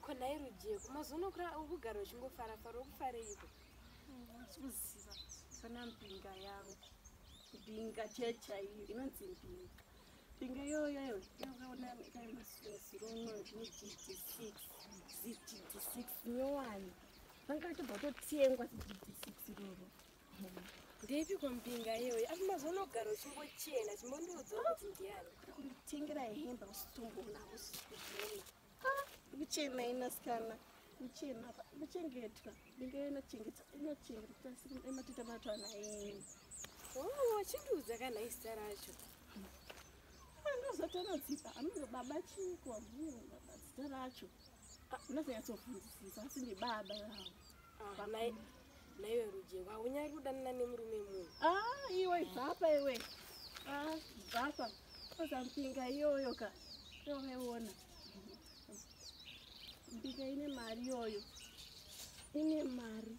kona irujeko mazonokura ukugara uchingofara ukufareiko kuziva kana mpinga yangu mpinga checha iyo inonzi mpinga yoyo yakaona ikamasiro GT6 nyowani vangatobva totengwa GT6 roro ndepi kompinga iyoyo asi mazonogara uchingochena chimbondiudza kuti ndiani kunditengera hembe usitomboona usizvona kuchena inasikana kuchena kuchengetwa ndinge inochengetwa ematita matwana eni chindiudza kana isita racho ndozatonodzipa aminge baba chikwa mhuru baba zita racho unazonyatsofundzisisa asi ndi baba yavo naiwe rujeko haunyari kudanana nemurume munhu iwe bvapa iwe bvapa koza mpinga iyoyo ka yovaiona mpinga ine mari yoyo ine mari